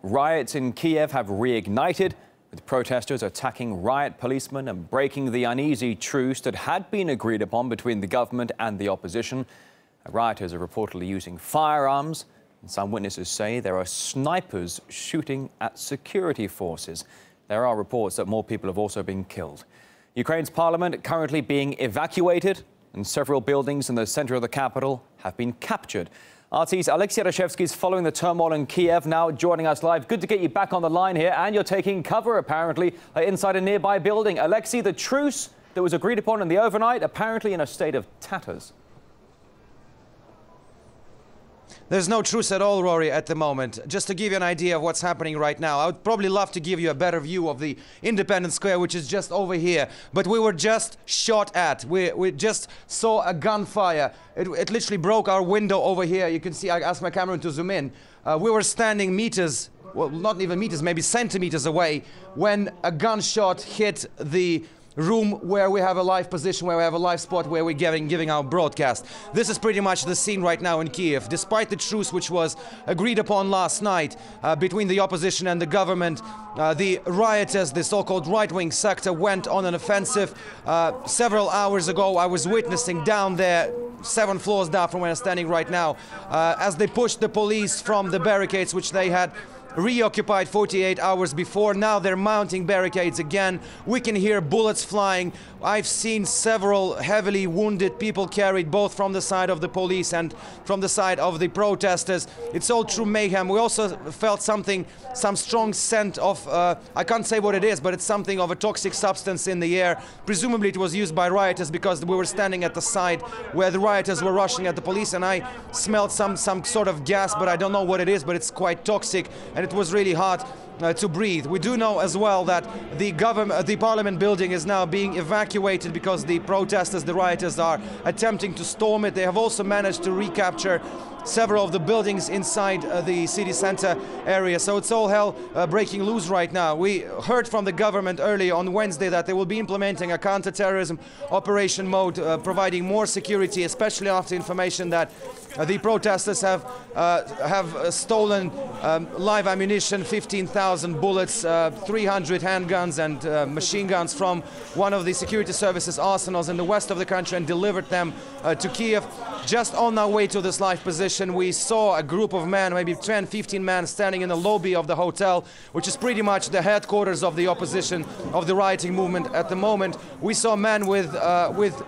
Riots in Kiev have reignited, with protesters attacking riot policemen and breaking the uneasy truce that had been agreed upon between the government and the opposition. Rioters are reportedly using firearms, and some witnesses say there are snipers shooting at security forces. There are reports that more people have also been killed. Ukraine's parliament currently being evacuated, and several buildings in the centre of the capital have been captured. RT's Aleksey Yaroshevsky is following the turmoil in Kiev, now joining us live. Good to get you back on the line here, and you're taking cover, apparently, inside a nearby building. Aleksey, the truce that was agreed upon in the overnight, apparently in a state of tatters. There's no truce at all, Rory, at the moment. Just to give you an idea of what's happening right now, I would probably love to give you a better view of the Independence Square, which is just over here. But we were just shot at. We just saw a gunfire. It literally broke our window over here. You can see, I asked my cameraman to zoom in. We were standing meters, well, not even meters, maybe centimeters away, when a gunshot hit the room where we have a live position, where we have a live spot, where we're giving our broadcast. This is pretty much the scene right now in Kiev. Despite the truce which was agreed upon last night between the opposition and the government, the rioters, the so-called right-wing sector, went on an offensive. Several hours ago, I was witnessing down there, 7 floors down from where I'm standing right now, as they pushed the police from the barricades which they had reoccupied 48 hours before. Now they're mounting barricades again. We can hear bullets flying. I've seen several heavily wounded people carried both from the side of the police and from the side of the protesters. It's all true mayhem. We also felt some strong scent of, I can't say what it is, but it's something of a toxic substance in the air. Presumably it was used by rioters because we were standing at the side where the rioters were rushing at the police, and I smelled some sort of gas, but I don't know what it is, but it's quite toxic, and it was really hard to breathe. We do know as well that the parliament building is now being evacuated because the protesters, the rioters, are attempting to storm it. They have also managed to recapture several of the buildings inside the city center area. So it's all hell breaking loose right now. We heard from the government earlier on Wednesday that they will be implementing a counter-terrorism operation mode, providing more security, especially after information that the protesters have stolen live ammunition, 15,000 bullets, 300 handguns and machine guns from one of the security services arsenals in the west of the country and delivered them to Kiev. Just on our way to this live position, we saw a group of men, maybe 10, 15 men, standing in the lobby of the hotel, which is pretty much the headquarters of the opposition, of the rioting movement at the moment. We saw men with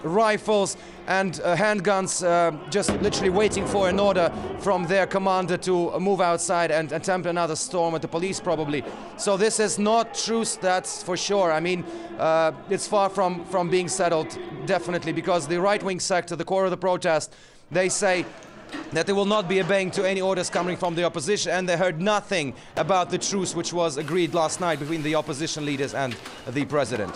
rifles and handguns just literally waiting for an order from their commander to move outside and attempt another storm at the police, probably. So this is not truce, that's for sure. I mean, it's far from being settled, definitely, because the right-wing sector, the core of the protest, they say that they will not be obeying to any orders coming from the opposition, and they heard nothing about the truce which was agreed last night between the opposition leaders and the president.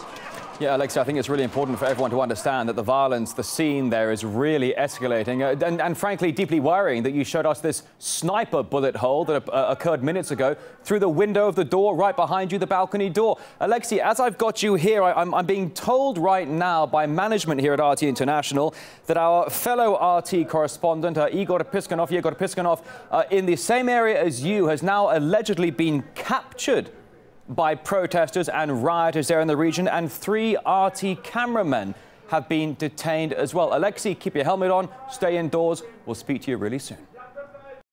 Yeah, Aleksey, I think it's really important for everyone to understand that the violence, the scene there is really escalating and frankly deeply worrying that you showed us this sniper bullet hole that occurred minutes ago through the window of the door right behind you, the balcony door. Aleksey, as I've got you here, I'm being told right now by management here at RT International that our fellow RT correspondent, Yegor Piskunov, in the same area as you, has now allegedly been captured by protesters and rioters there in the region, and 3 RT cameramen have been detained as well. Aleksey, keep your helmet on, stay indoors. We'll speak to you really soon.